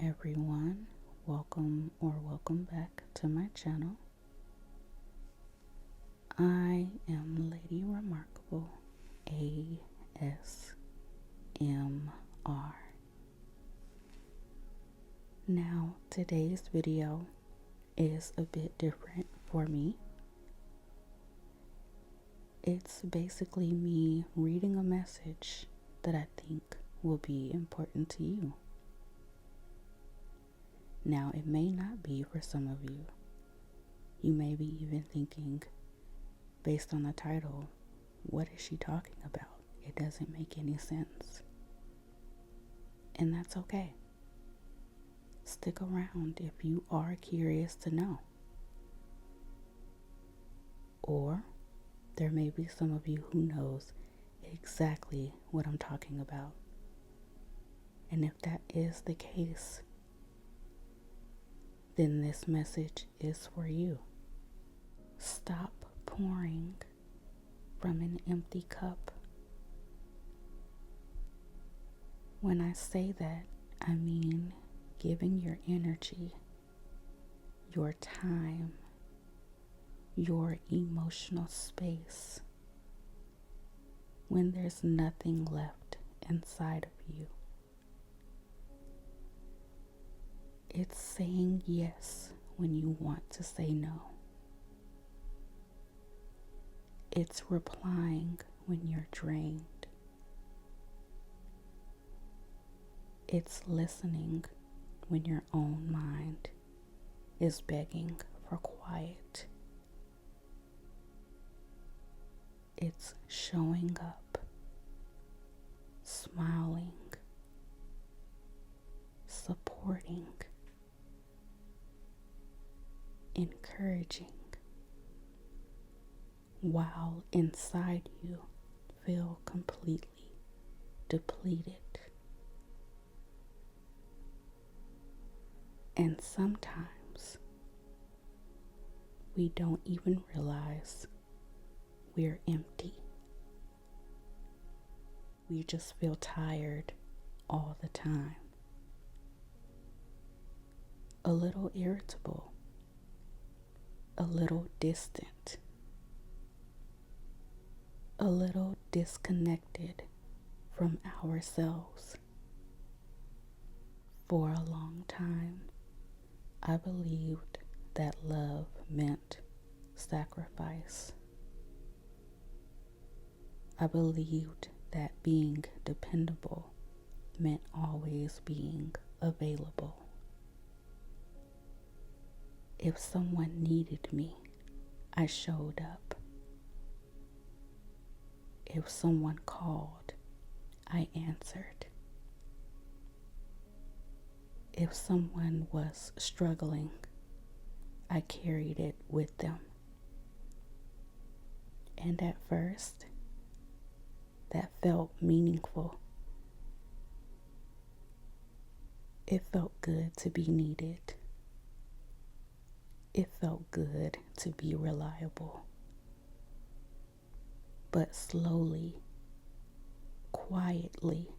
everyone, welcome back to my channel. I am Lady Remarkable ASMR. Now, today's video is a bit different for me. It's basically me reading a message that I think will be important to you. Now, it may not be for some of you. You may be even thinking, based on the title, what is she talking about? It doesn't make any sense. And that's okay. Stick around if you are curious to know. Or there may be some of you who knows exactly what I'm talking about. And if that is the case, then this message is for you. Stop pouring from an empty cup. When I say that, I mean giving your energy, your time, your emotional space when there's nothing left inside of you. It's saying yes when you want to say no. It's replying when you're drained. It's listening when your own mind is begging for quiet. It's showing up, smiling, supporting, encouraging, while inside you feel completely depleted. And sometimes we don't even realize we're empty. We just feel tired all the time, a little irritable, a little distant, a little disconnected from ourselves. For a long time, I believed that love meant sacrifice. I believed that being dependable meant always being available. If someone needed me, I showed up. If someone called, I answered. If someone was struggling, I carried it with them. And at first, that felt meaningful. It felt good to be needed. It felt good to be reliable. But slowly, quietly,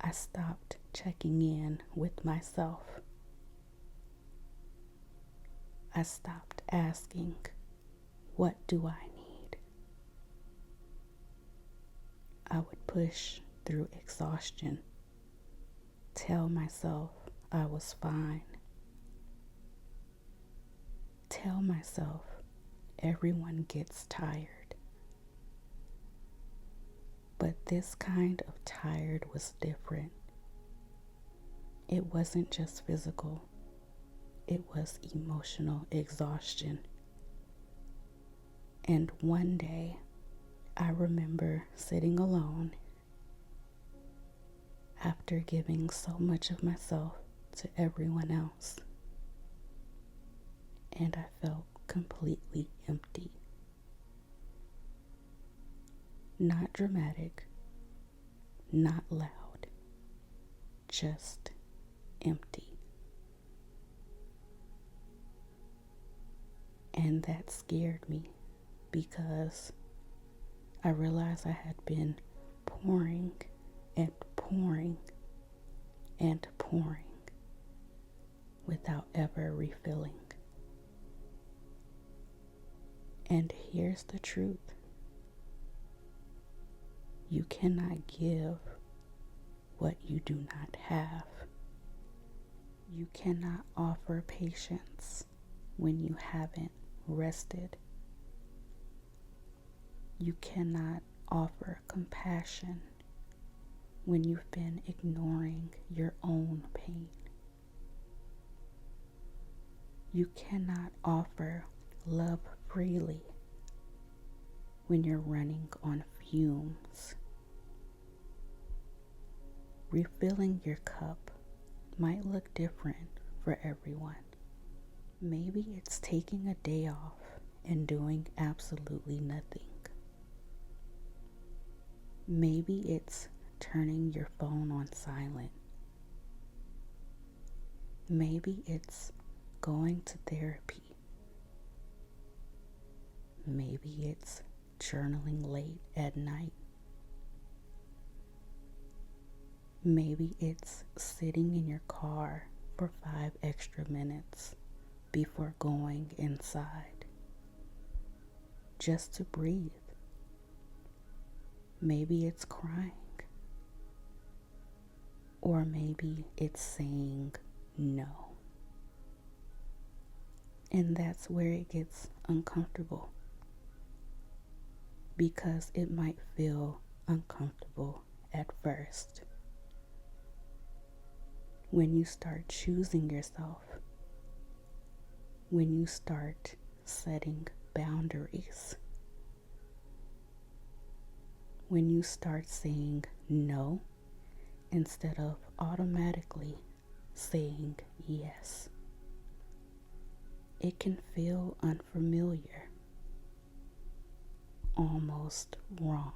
I stopped checking in with myself. I stopped asking, what do I need? I would push through exhaustion, tell myself I was fine, tell myself everyone gets tired. But this kind of tired was different. It wasn't just physical, it was emotional exhaustion. And one day, I remember sitting alone after giving so much of myself to everyone else, and I felt completely empty. Not dramatic, not loud, just empty. And that scared me because I realized I had been pouring and pouring and pouring without ever refilling. And here's the truth. You cannot give what you do not have. You cannot offer patience when you haven't rested. You cannot offer compassion when you've been ignoring your own pain. You cannot offer love freely when you're running on fumes. Refilling your cup might look different for everyone. Maybe it's taking a day off and doing absolutely nothing. Maybe it's turning your phone on silent. Maybe it's going to therapy. Maybe it's journaling late at night. Maybe it's sitting in your car for 5 extra minutes before going inside, just to breathe. Maybe it's crying. Or maybe it's saying no. And that's where it gets uncomfortable, because it might feel uncomfortable at first. When you start choosing yourself, when you start setting boundaries, when you start saying no instead of automatically saying yes, it can feel unfamiliar, almost wrong.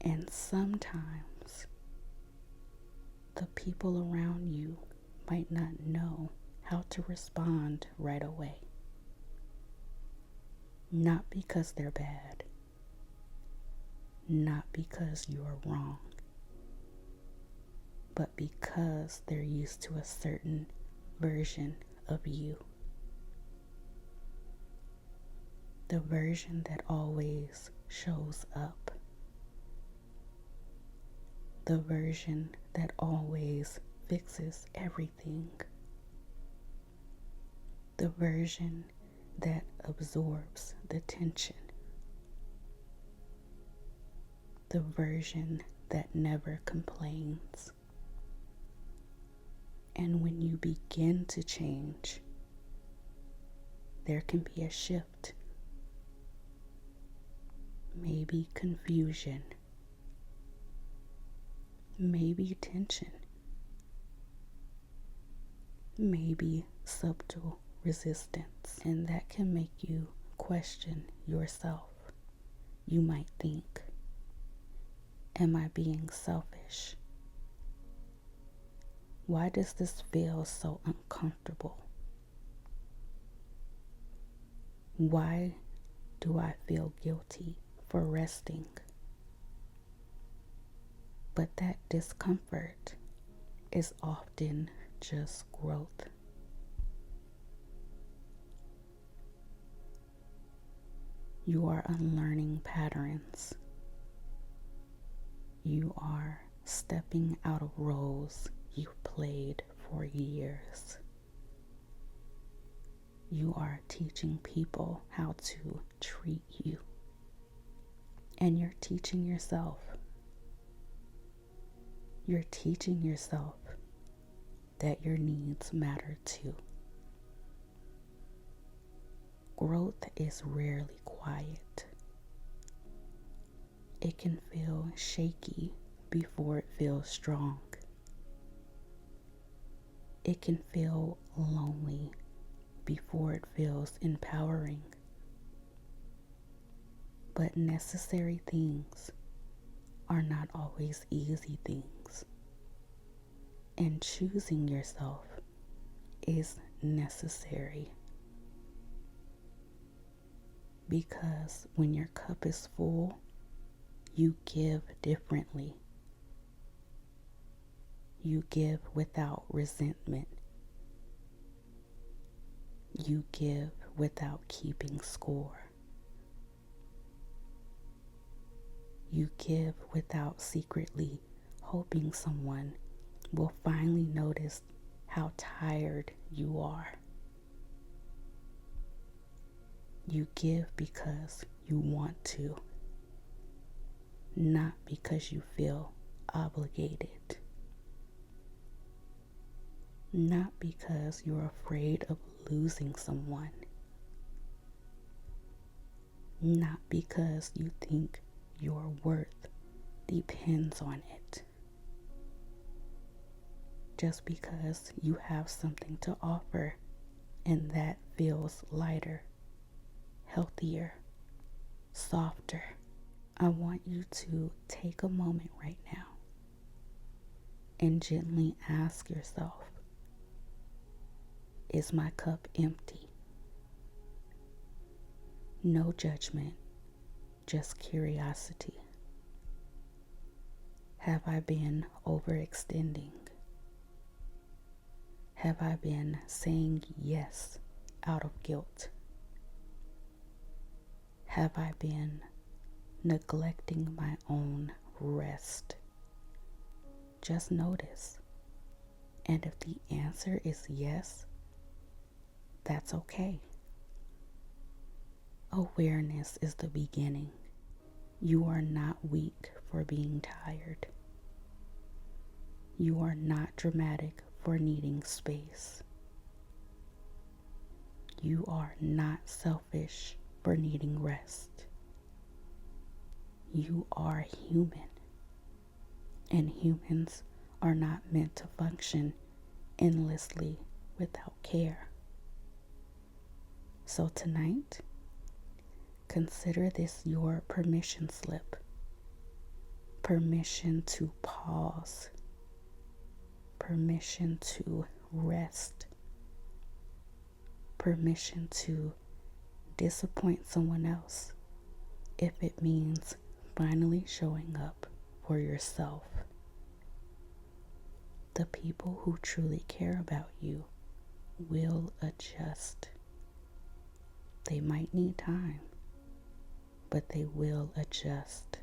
And sometimes the people around you might not know how to respond right away. Not because they're bad, not because you're wrong, but because they're used to a certain version of you. The version that always shows up. The version that always fixes everything. The version that absorbs the tension. The version that never complains. And when you begin to change, there can be a shift. Maybe confusion. Maybe tension. Maybe subtle resistance. And that can make you question yourself. You might think, am I being selfish? Why does this feel so uncomfortable? Why do I feel guilty for resting? But that discomfort is often just growth. You are unlearning patterns. You are stepping out of roles you've played for years. You are teaching people how to treat you. And you're teaching yourself. You're teaching yourself that your needs matter too. Growth is rarely quiet. It can feel shaky before it feels strong. It can feel lonely before it feels empowering. But necessary things are not always easy things. And choosing yourself is necessary. Because when your cup is full, you give differently. You give without resentment. You give without keeping score. You give without secretly hoping someone will finally notice how tired you are. You give because you want to, not because you feel obligated. Not because you're afraid of losing someone. Not because you think your worth depends on it. Just because you have something to offer and that feels lighter, healthier, softer. I want you to take a moment right now and gently ask yourself, is my cup empty? No judgment, just curiosity. Have I been overextending? Have I been saying yes out of guilt? Have I been neglecting my own rest? Just notice. And if the answer is yes, that's okay. Awareness is the beginning. You are not weak for being tired. You are not dramatic for needing space. You are not selfish for needing rest. You are human, and humans are not meant to function endlessly without care. So tonight, consider this your permission slip. Permission to pause. Permission to rest. Permission to disappoint someone else if it means finally showing up for yourself. The people who truly care about you will adjust. They might need time, but they will adjust.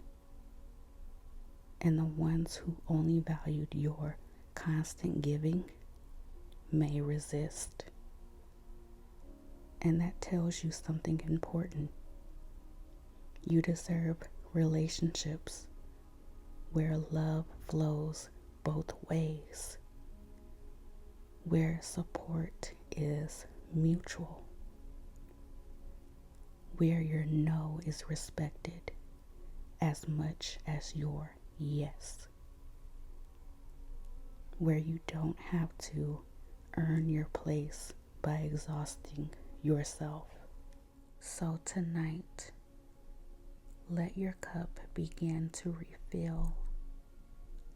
And the ones who only valued your constant giving may resist. And that tells you something important. You deserve relationships where love flows both ways, where support is mutual, where your no is respected as much as your yes, where you don't have to earn your place by exhausting yourself. So tonight, let your cup begin to refill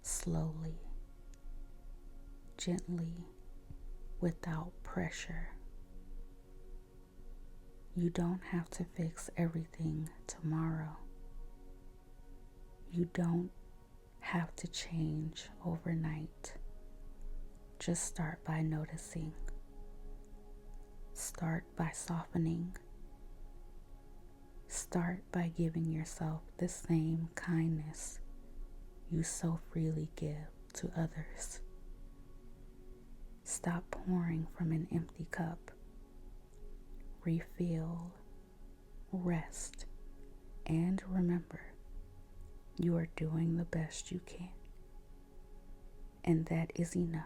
slowly, gently, without pressure. You don't have to fix everything tomorrow. You don't have to change overnight. Just start by noticing. Start by softening. Start by giving yourself the same kindness you so freely give to others. Stop pouring from an empty cup. Refill, rest, and remember, you are doing the best you can. And that is enough.